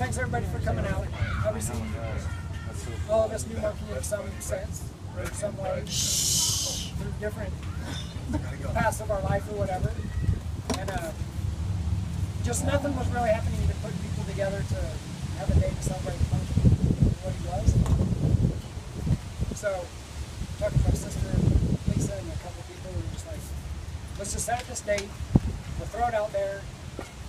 Thanks everybody for coming out. Obviously, all of us knew Monkey in some sense, or in some way, through different paths of our life or whatever. And just nothing was really happening to put people together to have a day to celebrate Monkey and what he was. So, talking to my sister, Lisa, and a couple of people, we were just like, let's just set this date, we'll throw it out there.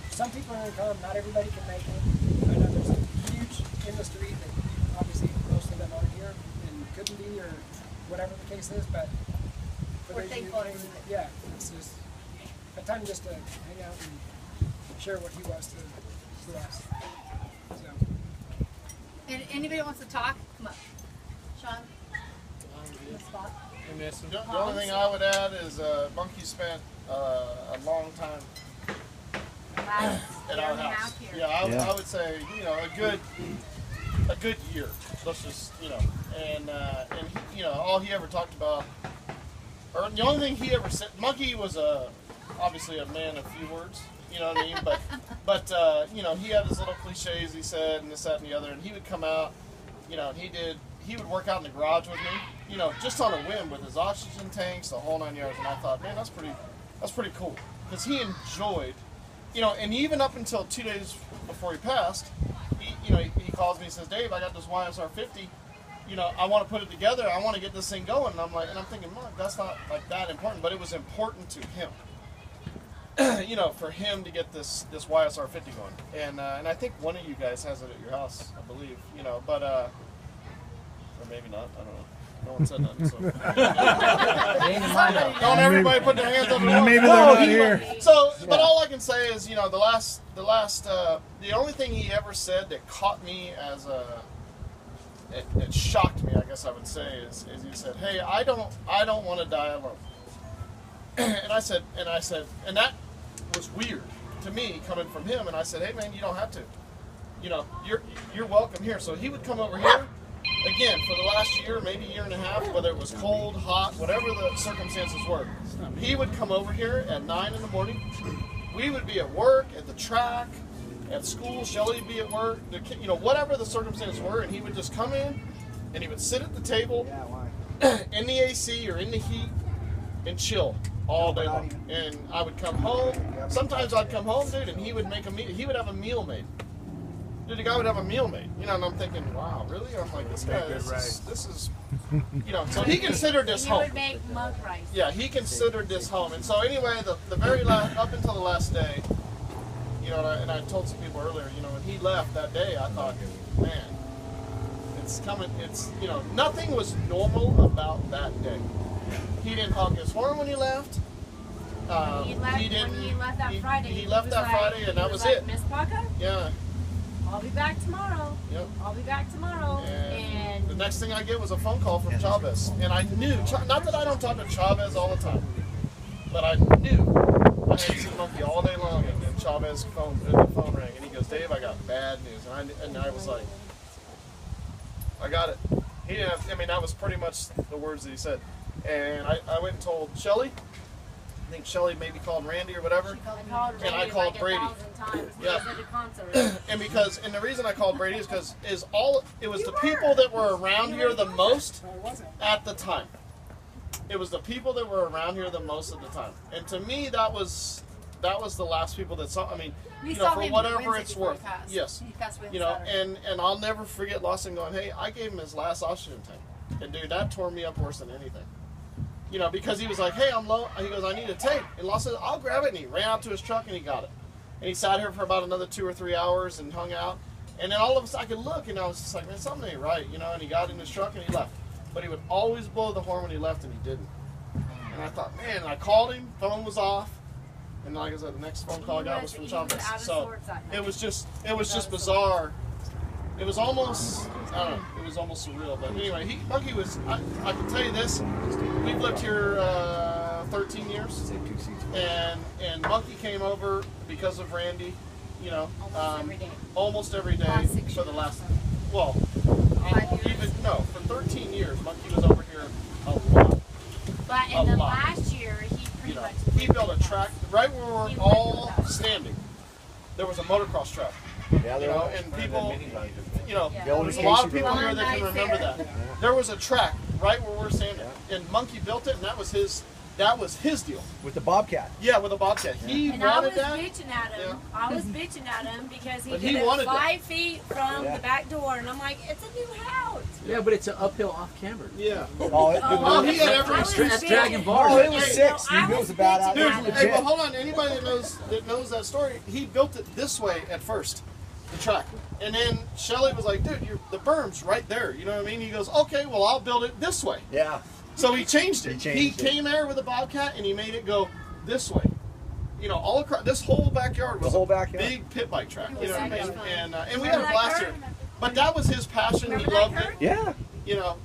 Some people are going to come, not everybody can make it. I know there's a huge industry that obviously most of them aren't here and couldn't be or whatever the case is, but for We're thankful. yeah, it's just a time just to hang out and share what he was to us. So. And anybody wants to talk, come up. Sean? On the spot. The only thing I would add is Monkey spent a long time at our house. Yeah, I would say, you know, a good year. Let's just, you know, and you know, all he ever talked about, or the only thing he ever said, Monkey was obviously a man of few words. You know what I mean? But you know, he had his little cliches he said, and this, that, and the other, and he would come out, you know, and he would work out in the garage with me, you know, just on a whim with his oxygen tanks, the whole 9 yards, and I thought, man, that's pretty cool, because he enjoyed, you know, and even up until 2 days before he passed, he calls me and says, Dave, I got this YSR 50, you know, I want to put it together, I want to get this thing going, and I'm thinking, Mark, that's not like that important, but it was important to him. You know, for him to get this YSR 50 going, and I think one of you guys has it at your house, I believe. You know, but or maybe not. I don't know. No one said nothing. So. Don't everybody put their hands up. Maybe they're not here. So, but all I can say is, you know, the only thing he ever said that caught me as it shocked me, I guess I would say, is he said, "Hey, I don't want to die alone." And I said, and that was weird to me coming from him. And I said, hey man, you don't have to. You know, you're welcome here. So he would come over here again for the last year, maybe year and a half, whether it was cold, hot, whatever the circumstances were. He would come over here at 9 in the morning. We would be at work, at the track, at school. Shelly would be at work. You know, whatever the circumstances were, and he would just come in, and he would sit at the table in the AC or in the heat and chill all day long. And I would come home. Sometimes I'd come home, dude, and he would make a meal. He would have a meal made. Dude, the guy would have a meal made. You know, and I'm thinking, wow, really? I'm like, this guy, this is, you know. So he considered this home. He would make mug rice. Yeah, he considered this home. And so anyway, the very last, up until the last day, you know, and I told some people earlier, you know, when he left that day, I thought, man, it's coming. It's, you know, nothing was normal about that day. He didn't honk his horn when he left. When he left that Friday. He left that Friday, and that was it. Miss Parker? Yeah. I'll be back tomorrow. Yep. I'll be back tomorrow. And the next thing I get was a phone call from Chavez. And I knew, not that I don't talk to Chavez all the time, but I knew I had seen Monkey all day long, and then Chavez's phone rang, and he goes, Dave, I got bad news. And I was like, I got it. He didn't have, I mean, that was pretty much the words that he said. And I went and told Shelly. I think Shelly maybe called Randy or whatever. And I called Brady. Yeah. And the reason I called Brady is because it was the people that were around here the most at the time. It was the people that were around here the most at the time. And to me, that was the last people that saw. I mean, you know, for whatever it's worth. Yes. You know, and I'll never forget Lawson going, hey, I gave him his last oxygen tank. And dude, that tore me up worse than anything. You know, because he was like, hey, I'm low. He goes, I need a tank. And Lawson said, I'll grab it. And he ran out to his truck and he got it. And he sat here for about another 2 or 3 hours and hung out. And then all of a sudden I could look and I was just like, man, something ain't right, you know. And he got in his truck and he left. But he would always blow the horn when he left, and he didn't. And I thought, man, and I called him, phone was off. And like I said, the next phone call I got was from Chavez. So it was just bizarre. It was almost, I don't know, it was almost surreal. But anyway, Monkey was, I can tell you this, we've lived here 13 years. And Monkey came over because of Randy, you know, almost every day for the last, well, for 13 years, Monkey was over here a lot. But in the last year, he pretty much... He built a track, right where we're all standing, there was a motocross track. Yeah, You know, and people, you know, Yeah. there's a lot of people here that can remember that. There was a track right where we're standing, and Monkey built it, and that was his deal. With the Bobcat. Yeah, with a Bobcat. He And I wanted was that. bitching at him. I was bitching at him because he But did he it wanted 5 feet from Yeah. the back door, and I'm like, it's a new house. Yeah, but it's an uphill off camber. Yeah. Oh, Oh, he had every I was excuse. That's bitching. dragging bars. Oh, it was No, 6. I It was was about bitching out Dude, there. at him. hey, but hold on. Anybody that knows that story, he built it this way at first, the track, and then Shelly was like, "Dude, the berm's right there." You know what I mean? He goes, "Okay, well, I'll build it this way." Yeah. So he changed it. He changed it. Came there with a Bobcat and he made it go this way. You know, all across this whole backyard was The whole a backyard. big pit bike track. You know so what I much mean? fun. And we had a blast here. But that was his passion. He Remember that, loved it. Kurt? Yeah. You know,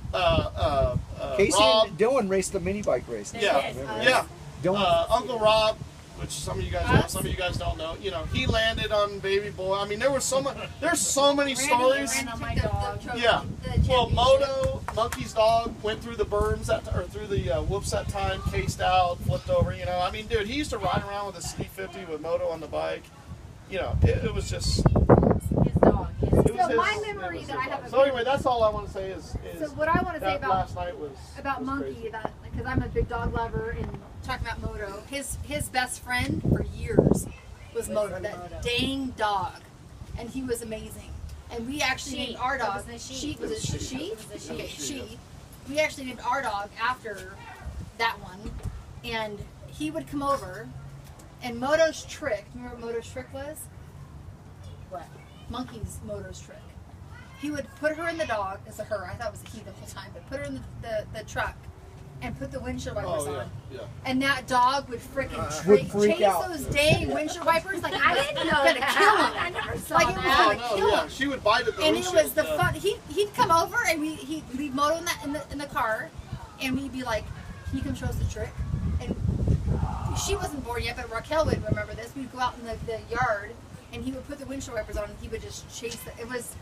Casey Rob. and Dylan raced the mini bike race. Yeah, did. yeah. Dylan. Uncle Rob, which some of you guys know, some of you guys don't know. You know, he landed on Baby Boy. I mean, there's so many stories. ran on my dog. Yeah. Well, Moto, Monkey's dog, went through the berms through the whoops that time, cased out, flipped over. You know, I mean, dude, he used to ride around with a C50 with Moto on the bike. You know, it was just. His dog. It was So his- my it memory was that his I have dog. of So anyway, that's all I want to say is So what I want to say that about last night was Monkey, crazy. that because I'm a big dog lover and talking about Moto, his best friend for years was Moto, that dang dog, and he was amazing. And we actually She. named our That dog. was the she. She was it she? It was the she. Okay, she. We actually named our dog after that one, and he would come over, and Moto's trick. Remember what Moto's trick was? What? Monkey's Moto's trick. He would put her in the dog. It's a her. I thought it was a he the whole time, but put her in the truck and put the windshield wipers Oh on. yeah, yeah. And that dog would freaking Would freak chase out. those dang windshield wipers like I I didn't was know gonna that. kill him. I never saw Like it was that. gonna Oh no, kill yeah. him. She would bite at the And it windshield. was the fun. He'd come over and he'd leave Moto in the car, and we'd be like, "Can you come show us the trick?" And she wasn't born yet, but Raquel would remember this. We'd go out in the yard, and he would put the windshield wipers on, and he would just chase it. It was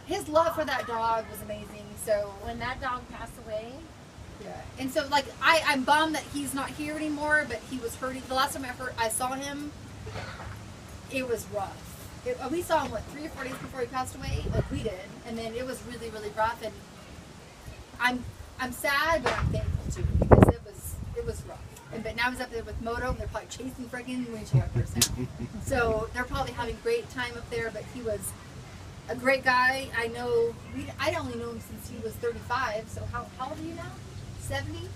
his love for that dog was amazing. So When that dog passed away, yeah, and so like I'm bummed that he's not here anymore, but he was hurting. The last time I saw him, it was rough. We saw him 3 or 4 days before he passed away, like we did, and then it was really really rough. And I'm sad, but I'm thankful too because it was rough. But now he's up there with Moto, and they're probably chasing freaking windshield wipers now. So they're probably having a great time up there. But he was a great guy. I know. I only know him since he was 35. So how old are you now? 70.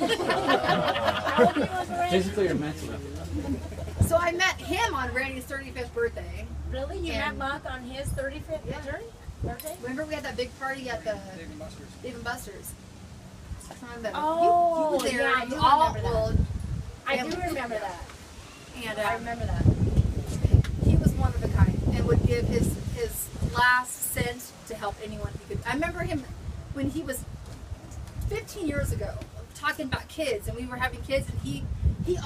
how old he was already? Physically or mentally? So I met him on Randy's 35th birthday. Really? You met And- Monk on his 35th Yeah. birthday? Remember we had that big party at the Dave and Buster's. Dave and Buster's. Oh, you were there. yeah, I and do all, remember that. well, I Yeah. do remember that. and I remember that. he was one of a kind and would give his last cent to help anyone he could. I remember him when he was 15 years ago talking about kids, and we were having kids, and he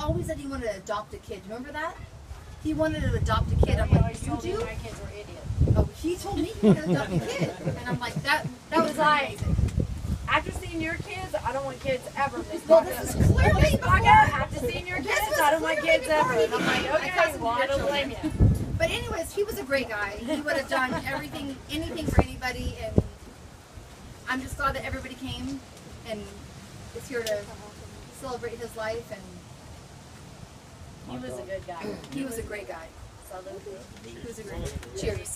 always said he wanted to adopt a kid. Remember that? He wanted to adopt a kid. I'm He like, always you told me do? my kids were idiots. Oh, he told me he wanted to adopt a kid, and I'm like, that was like- amazing. After seeing your kids, I don't want kids ever. Well, this is clearly before. After seeing your This kids, was I don't want clearly kids ever. before And I'm like, he- okay, I got some well, I don't blame grandchildren. you. But anyways, he was a great guy. He would have done everything, anything for anybody, and I'm just glad that everybody came and is here to celebrate his life. And He was a good guy. he was a great guy. Salute. He was a great guy. Cheers.